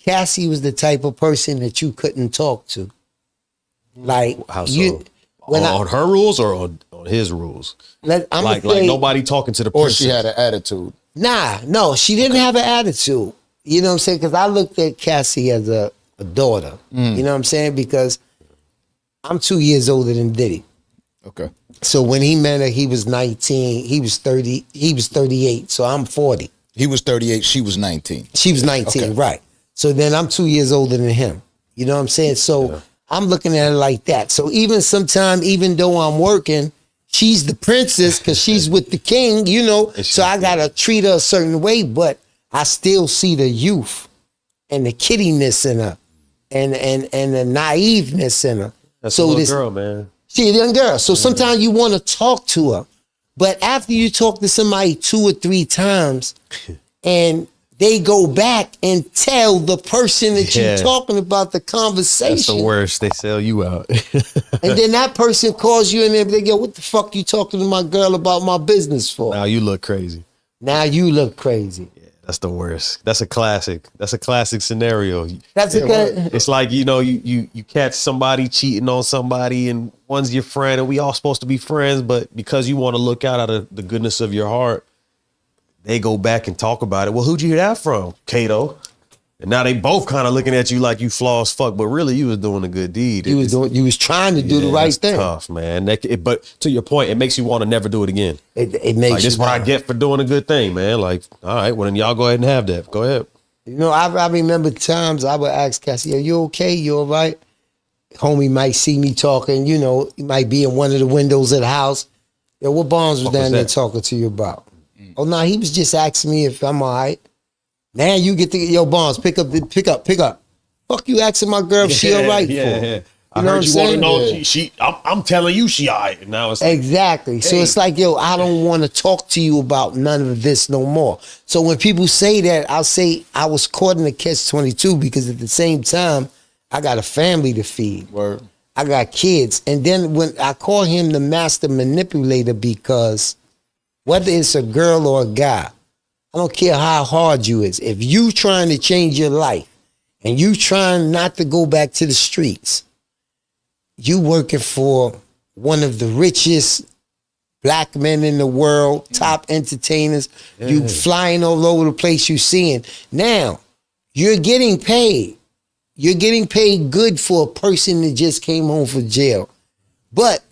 Cassie was the type of person that you couldn't talk to. Like, how so? On her rules or on his rules? Like nobody talking to the person. Or she had an attitude. Nah, no, she didn't have an attitude. You know what I'm saying? Because I looked at Cassie as a daughter. You know what I'm saying? Because I'm 2 years older than Diddy. Okay. So when he met her, he was 19. He was 30. He was 38. So I'm 40. He was 38. She was 19. She was 19, okay. Right. So then I'm 2 years older than him. You know what I'm saying? So I'm looking at it like that. So even sometimes, even though I'm working, she's the princess because she's with the king, you know. So I got to treat her a certain way, but I still see the youth and the kiddiness in her and the naiveness in her. That's a little girl, man. She's a young girl. So sometimes you want to talk to her. But after you talk to somebody 2 or 3 times and they go back and tell the person that you're talking about the conversation. That's the worst. They sell you out. And then that person calls you and they go, what the fuck you talking to my girl about my business for? Now you look crazy. Now you look crazy. Yeah, that's the worst. That's a classic. That's a classic scenario. It's like, you know, you catch somebody cheating on somebody and one's your friend and we all supposed to be friends, but because you want to look out of the goodness of your heart, they go back and talk about it. Well, who'd you hear that from? Kato. And now they both kind of looking at you like you flaw as fuck, but really you was doing a good deed. You was trying to do the right thing. Tough, man. But to your point, it makes you want to never do it again. It makes like, this is what I get for doing a good thing, man. Like, all right, well then y'all go ahead and have that. Go ahead. You know, I remember times I would ask Cassie, are you okay? You all right? Homie might see me talking, you know, he might be in one of the windows of the house. Yo, what Barnes was down there talking to you about? Oh no, he was just asking me if I'm all right. Now you get to yo Barnes, pick up. Fuck you asking my girl if she all right for. Yeah. I heard you want to know I'm telling you she all right. Now it's like, exactly. So it's like, yo, I don't want to talk to you about none of this no more. So when people say that, I'll say I was caught in a catch-22 because at the same time, I got a family to feed. Word. I got kids. And then when I call him the master manipulator because whether it's a girl or a guy, I don't care how hard you is. If you trying to change your life and you trying not to go back to the streets, you working for one of the richest black men in the world, top entertainers, you flying all over the place you seeing. Now, you're getting paid. You're getting paid good for a person that just came home from jail. But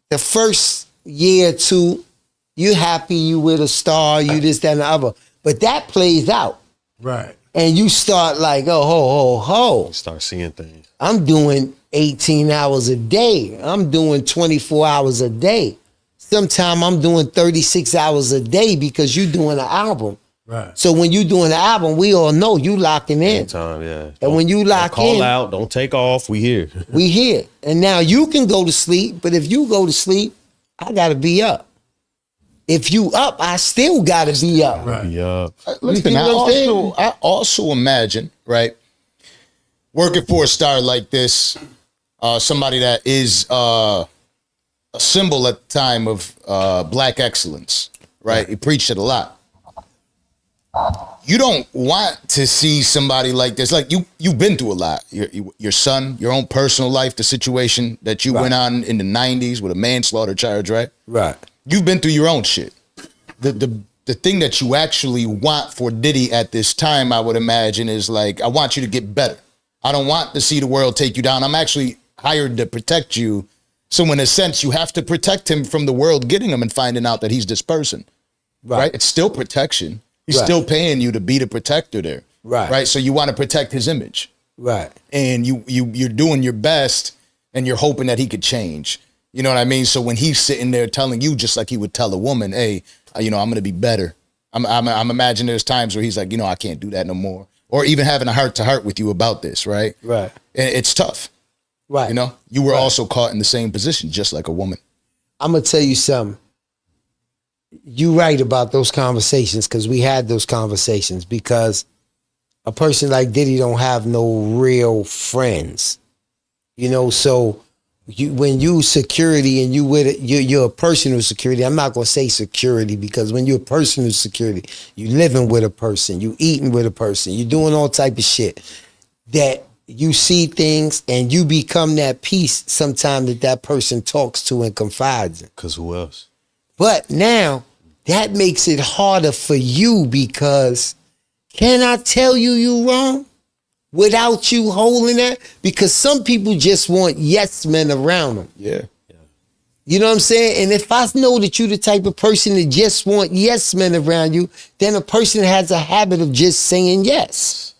the first year or two, you happy, you with a star, you this, that, and the other. But that plays out. Right. And you start like, oh, ho. You start seeing things. I'm doing 18 hours a day. I'm doing 24 hours a day. Sometimes I'm doing 36 hours a day because you're doing an album. Right. So when you doing an album, we all know you locking in. Anytime, yeah. And when you lock don't call in, out, don't take off. We here. We here. And now you can go to sleep, but if you go to sleep, I gotta be up. If you up, I still gotta be up. Right. Be up. Listen, I also imagine, right, working for a star like this, somebody that is a symbol at the time of black excellence, right? He preached it a lot. You don't want to see somebody like this. Like you've been through a lot. Your son, your own personal life, the situation that you went on in the 90s with a manslaughter charge, right? Right. You've been through your own shit. The thing that you actually want for Diddy at this time, I would imagine, is like, I want you to get better. I don't want to see the world take you down. I'm actually hired to protect you. So in a sense, you have to protect him from the world getting him and finding out that he's this person. Right? It's still protection. He's still paying you to be the protector there. Right. So you want to protect his image. Right. And you're doing your best and you're hoping that he could change. You know what I mean? So when he's sitting there telling you, just like he would tell a woman, hey, I'm going to be better. I'm imagining there's times where he's like, I can't do that no more. Or even having a heart to heart with you about this, right? Right. And it's tough. Right. You were also caught in the same position, just like a woman. I'm going to tell you something. You right about those conversations because we had those conversations because a person like Diddy don't have no real friends. So when you security and you with it, you're a personal security. I'm not gonna say security because when you're a personal security, you living with a person, you eating with a person, you doing all type of shit. That you see things and you become that piece sometime that person talks to and confides in. Cause who else? But now that makes it harder for you because can I tell you wrong? Without you holding that, because some people just want yes men around them. Yeah. You know what I'm saying? And if I know that you're the type of person that just want yes men around you, then a person has a habit of just saying yes.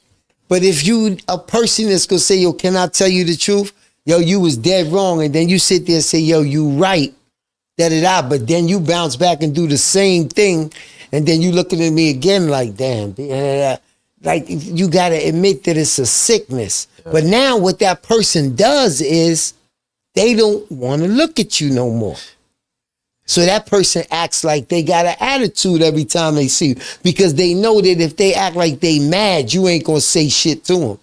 But if you a person that's gonna say, yo, can I tell you the truth? Yo, you was dead wrong, and then you sit there and say, yo, you right, da-da-da, but then you bounce back and do the same thing, and then you looking at me again like, damn, da-da-da. Like, you got to admit that it's a sickness. Yeah. But now what that person does is they don't want to look at you no more. So that person acts like they got an attitude every time they see you because they know that if they act like they mad, you ain't going to say shit to them.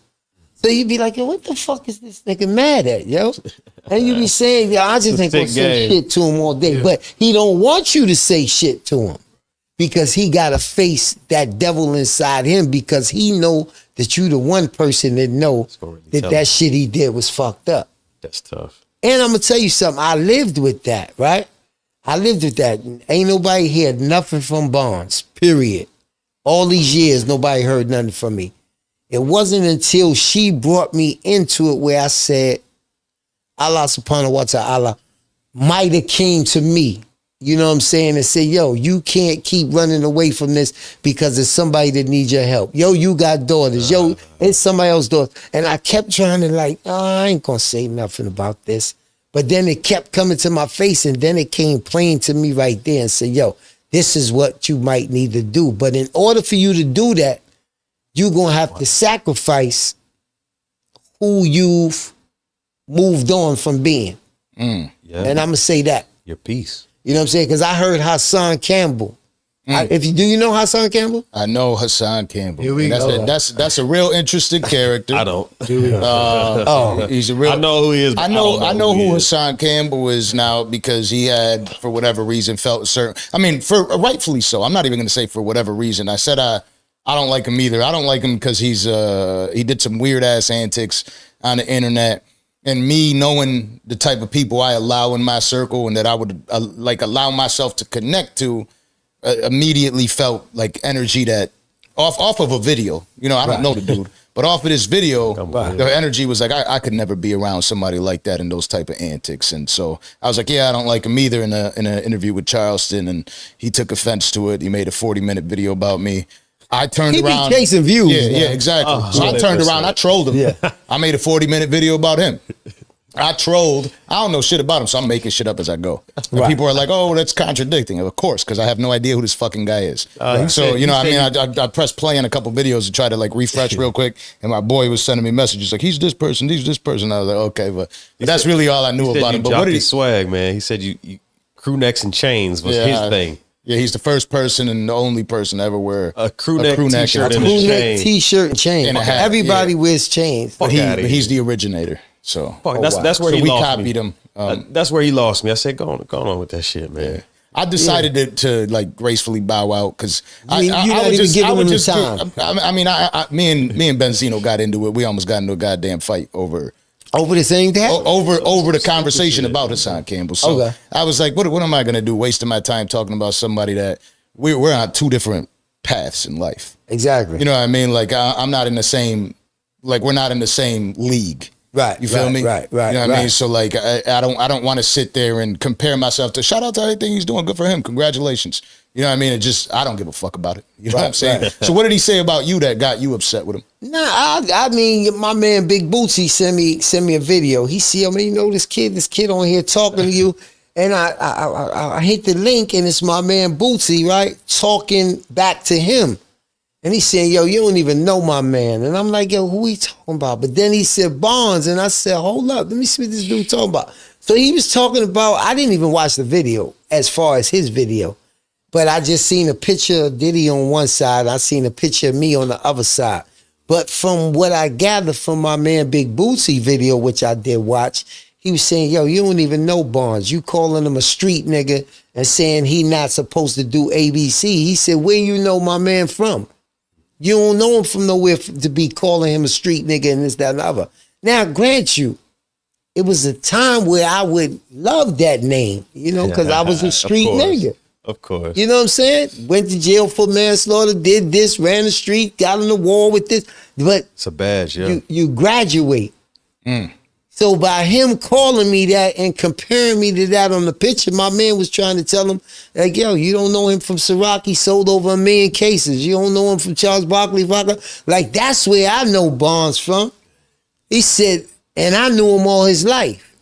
So you be like, yo, what the fuck is this nigga mad at, yo? And you be saying, yo, I just ain't going to say shit to him all day. Yeah. But he don't want you to say shit to him. Because he got to face that devil inside him because he know that you the one person that know that shit he did was fucked up. That's tough. And I'm going to tell you something. I lived with that, right? I lived with that. Ain't nobody heard nothing from Bonds, period. All these years, nobody heard nothing from me. It wasn't until she brought me into it where I said, Allah subhanahu wa ta'ala might have came to me. You know what I'm saying? And say, yo, you can't keep running away from this because it's somebody that needs your help. Yo, you got daughters. Yo, it's somebody else's daughter. And I kept trying to like, oh, I ain't going to say nothing about this. But then it kept coming to my face and then it came plain to me right there and said, yo, this is what you might need to do. But in order for you to do that, you're going to have to sacrifice who you've moved on from being. Yeah. And I'm going to say that. Your peace. You know what I'm saying? Because I heard Hassan Campbell. Do you know Hassan Campbell? I know Hassan Campbell. Here we go. That's a real interesting character. I don't. He's a real. I know who he is. I know who Hassan Campbell is now because he had, for whatever reason, felt certain. I mean, for rightfully so. I'm not even going to say for whatever reason. I said I don't like him either. I don't like him because he did some weird ass antics on the internet. And me knowing the type of people I allow in my circle and that I would allow myself to connect to, immediately felt like energy that off of a video. You know, I don't know the dude, but off of this video, the energy was like I could never be around somebody like that and those type of antics. And so I was like, yeah, I don't like him either. In an interview with Charleston, and he took offense to it. He made a 40-minute video about me. I turned around. He be chasing views. Yeah, exactly. So I turned around. I trolled him. Yeah. I made a 40-minute video about him. I trolled. I don't know shit about him, so I'm making shit up as I go. And people are like, oh, that's contradicting. Of course, because I have no idea who this fucking guy is. So, you know, I mean, I pressed play on a couple videos to try to like refresh real quick, and my boy was sending me messages like, he's this person, he's this person. I was like, okay, but that's really all I knew about him. But what did he swag, man? He said you crew necks and chains was his thing. Yeah, he's the first person and the only person to ever wear a crew neck t-shirt and a chain. T-shirt and chain. And a hat. Everybody wears chains. But he's the originator. So that's where he we lost copied me. him. That's where he lost me. I said, go on with that shit, man. Yeah. I decided to like gracefully bow out because I would just give him the time. Me and Benzino got into it. We almost got into a goddamn fight over the same thing? Over the conversation about Hassan Campbell. So I was like, what am I going to do? Wasting my time talking about somebody that we're on two different paths in life. Exactly. You know what I mean? Like I'm not in the same, like we're not in the same league. Right. You feel me? Right. You know what I mean? So like I don't want to sit there and compare myself to, shout out to everything he's doing. Good for him. Congratulations. You know what I mean? I don't give a fuck about it. You know what I'm saying? Right. So what did he say about you that got you upset with him? Nah, I mean, my man Big Bootsy sent me a video. He see, I mean, you know, this kid on here talking to you. And I hit the link and it's my man Bootsy, right? Talking back to him. And he's saying, yo, you don't even know my man. And I'm like, yo, who he talking about? But then he said Bonds. And I said, hold up, let me see what this dude talking about. So he was talking about, I didn't even watch the video as far as his video. But I just seen a picture of Diddy on one side. I seen a picture of me on the other side. But from what I gathered from my man Big Bootsy video, which I did watch, he was saying, yo, you don't even know Barnes. You calling him a street nigga and saying he not supposed to do ABC. He said, where you know my man from? You don't know him from nowhere to be calling him a street nigga and this, that, and the other. Now, grant you, it was a time where I would love that name, because I was a street nigga. Of course. You know what I'm saying? Went to jail for manslaughter, did this, ran the street, got on the wall with this. But it's a badge, yeah. You graduate. So by him calling me that and comparing me to that on the picture, my man was trying to tell him, like, yo, you don't know him from Ciroc. He sold over 1 million cases. You don't know him from Charles Barkley Vodka. Like, that's where I know Barnes from. He said, and I knew him all his life.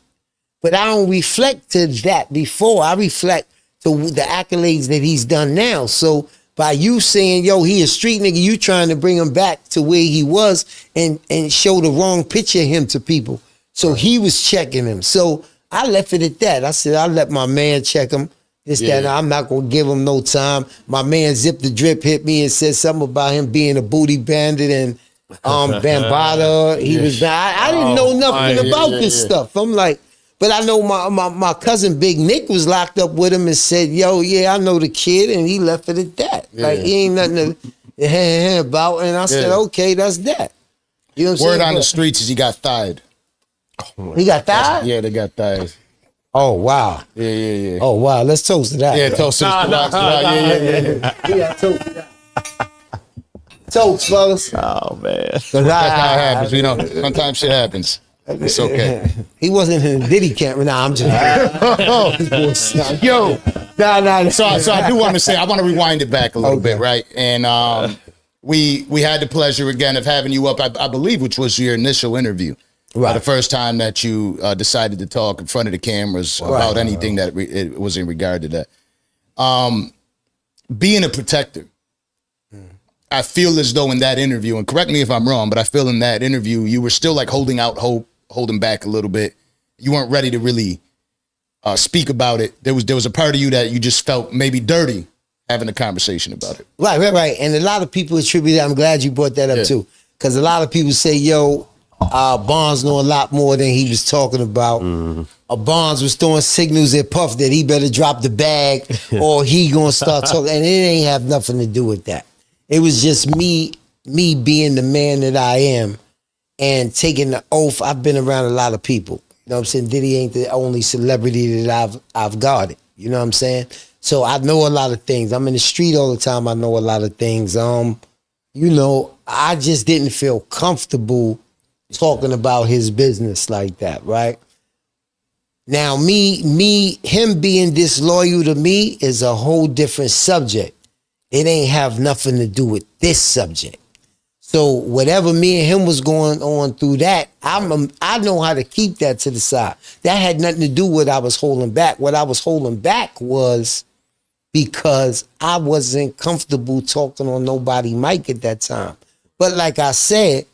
But I don't reflect to that before. I reflect to the accolades that he's done now. So by you saying, yo, he a street nigga, you trying to bring him back to where he was and show the wrong picture of him to people. So he was checking him. So I left it at that. I said, I'll let my man check him. That, I'm not going to give him no time. My man Zip the Drip hit me and said something about him being a booty bandit and Bambada. He was, I didn't know nothing about this stuff. I'm like, but I know my cousin Big Nick was locked up with him and said, yo, yeah, I know the kid. And he left it at that. Like, he ain't nothing to about. And I said, okay, that's that. You know what I'm saying? Word on the streets is he got thied. He got thied? Yeah, they got thighs. Oh, wow. Yeah. Oh, wow. Let's toast to that. Yeah, toast to the Yeah, toast to that. Toast, fellas. Oh, man. That's how it happens. Sometimes shit happens. It's okay. He wasn't in the Diddy camp. Nah, I'm just Yo. Nah. So I do want to say, I want to rewind it back a little bit, right? And we had the pleasure again of having you up, I believe, which was your initial interview. Right. The first time that you decided to talk in front of the cameras about anything that it was in regard to that. Being a protector, I feel as though in that interview, and correct me if I'm wrong, but I feel in that interview, you were still like holding out hope, holding back a little bit. You weren't ready to really speak about it. There was a part of you that you just felt maybe dirty having a conversation about it. Right. And a lot of people attribute that. I'm glad you brought that up too. Because a lot of people say, yo, Barnes know a lot more than he was talking about. Barnes was throwing signals at Puff that he better drop the bag or he gonna start talking. And it ain't have nothing to do with that. It was just me being the man that I am and taking the oath. I've been around a lot of people. You know what I'm saying? Diddy ain't the only celebrity that I've guarded. You know what I'm saying? So I know a lot of things. I'm in the street all the time. I know a lot of things. I just didn't feel comfortable talking about his business like that, right? Now, him being disloyal to me is a whole different subject. It ain't have nothing to do with this subject. So whatever me and him was going on through that, I know how to keep that to the side. That had nothing to do with what I was holding back. What I was holding back was because I wasn't comfortable talking on nobody mic at that time. But like I said,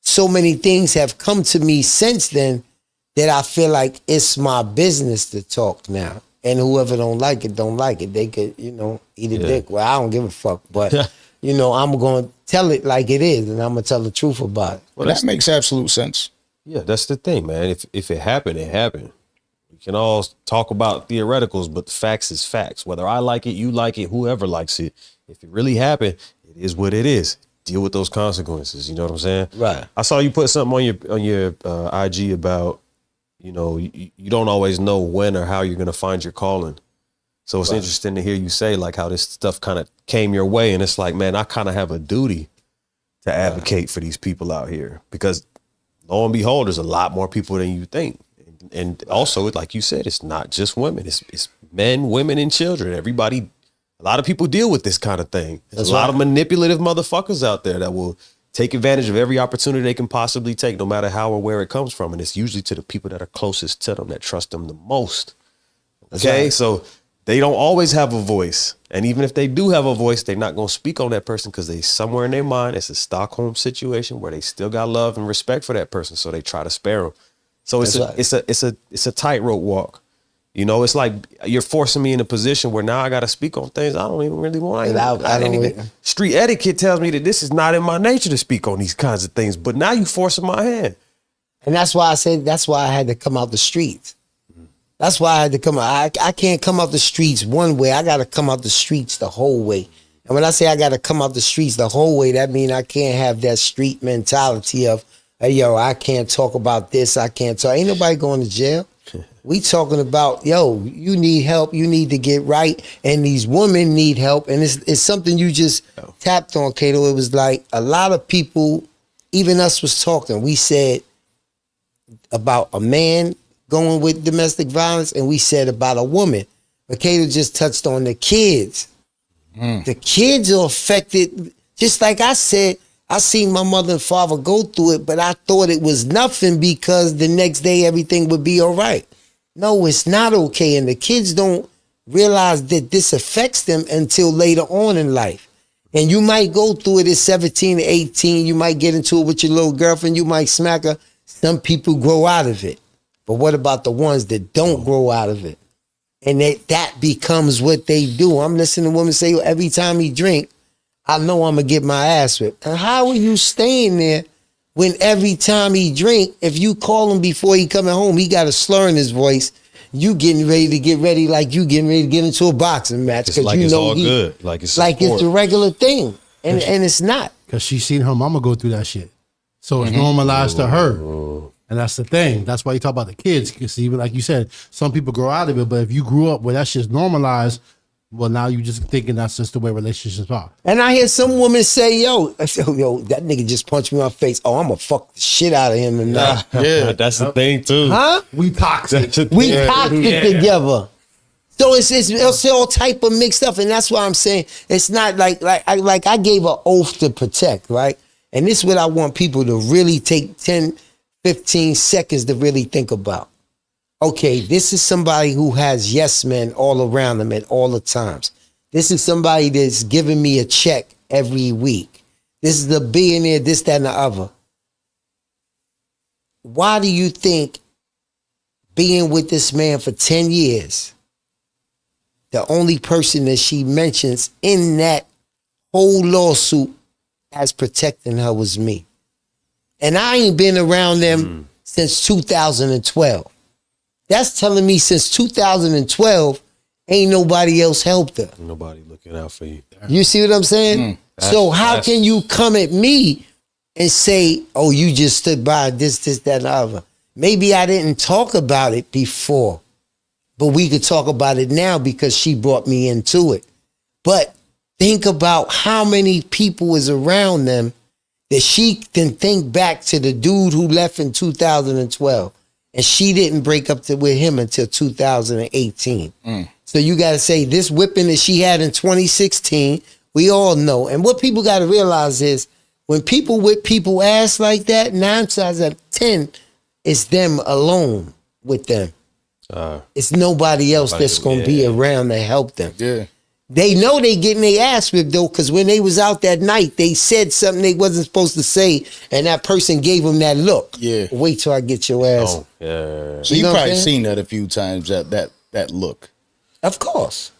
so many things have come to me since then that I feel like it's my business to talk now. And whoever don't like it, don't like it. They could, eat a dick. Well, I don't give a fuck. But, I'm going to tell it like it is. And I'm going to tell the truth about it. Well, that makes absolute sense. Yeah, that's the thing, man. If it happened, it happened. We can all talk about theoreticals, but the facts is facts. Whether I like it, you like it, whoever likes it. If it really happened, it is what it is. Deal with those consequences. You know what I'm saying? Right. I saw you put something on your IG about, you don't always know when or how you're going to find your calling. So it's interesting to hear you say like how this stuff kind of came your way. And it's like, man, I kind of have a duty to advocate for these people out here because lo and behold, there's a lot more people than you think. And also, like you said, it's not just women. It's men, women, and children. Everybody, a lot of people deal with this kind of thing. There's a lot of manipulative motherfuckers out there that will take advantage of every opportunity they can possibly take, no matter how or where it comes from. And it's usually to the people that are closest to them, that trust them the most. Okay, so they don't always have a voice. And even if they do have a voice, they're not going to speak on that person because they somewhere in their mind, it's a Stockholm situation where they still got love and respect for that person. So they try to spare them. So it's a tightrope walk. It's like you're forcing me in a position where now I got to speak on things I don't even really want. I don't even. Street etiquette tells me that this is not in my nature to speak on these kinds of things, but now you forcing my hand. And that's why I had to come out the streets. That's why I had to come out. I can't come out the streets one way. I got to come out the streets the whole way. And when I say I got to come out the streets the whole way, that means I can't have that street mentality of, hey, yo, I can't talk about this. I can't talk. Ain't nobody going to jail. We talking about, yo, you need help. You need to get right. And these women need help. And it's something you just tapped on, Kato. It was like a lot of people, even us was talking. We said about a man going with domestic violence, and we said about a woman. But Kato just touched on the kids. The kids are affected. Just like I said, I seen my mother and father go through it, but I thought it was nothing because the next day everything would be all right. No, it's not okay. And the kids don't realize that this affects them until later on in life. And you might go through it at 17 or 18. You might get into it with your little girlfriend. You might smack her. Some people grow out of it. But what about the ones that don't grow out of it? And that becomes what they do. I'm listening to women say, every time he drink, I know I'm going to get my ass whipped. And how are you staying there when every time he drink, if you call him before he coming home, he got a slur in his voice, you getting ready to get ready like you getting ready to get into a boxing match. It's like you it's know all good. Like it's a regular thing. And it's not. Because she seen her mama go through that shit. So it's normalized to her. And that's the thing. That's why you talk about the kids. Because even like you said, some people grow out of it. But if you grew up where that shit's normalized, well, now you just thinking that's just the way relationships are. And I hear some women say, yo, that nigga just punched me in my face. Oh, I'm going to fuck the shit out of him tonight. Yeah, that's the thing too. Huh? We toxic. We toxic together. So it's all type of mixed up. And that's why I'm saying it's not like I gave an oath to protect, right? And this is what I want people to really take 10, 15 seconds to really think about. Okay, this is somebody who has yes men all around them at all the times. This is somebody that's giving me a check every week. This is the billionaire, this, that, and the other. Why do you think being with this man for 10 years, the only person that she mentions in that whole lawsuit as protecting her was me? And I ain't been around them since 2012. That's telling me since 2012, ain't nobody else helped her. Nobody looking out for you. You see what I'm saying? So how can you come at me and say, oh, you just stood by this, that, and the other? Maybe I didn't talk about it before, but we could talk about it now because she brought me into it. But think about how many people is around them that she can think back to the dude who left in 2012. And she didn't break up with him until 2018. So you got to say this whipping that she had in 2016, we all know. And what people got to realize is when people whip people ass like that, 9 times out of 10, it's them alone with them. It's nobody else that's going to be around to help them. Yeah. They know they getting their ass whipped though, because when they was out that night, they said something they wasn't supposed to say, and that person gave them that look. Yeah. Wait till I get your ass. Oh, yeah. So you probably seen that a few times, that look. Of course.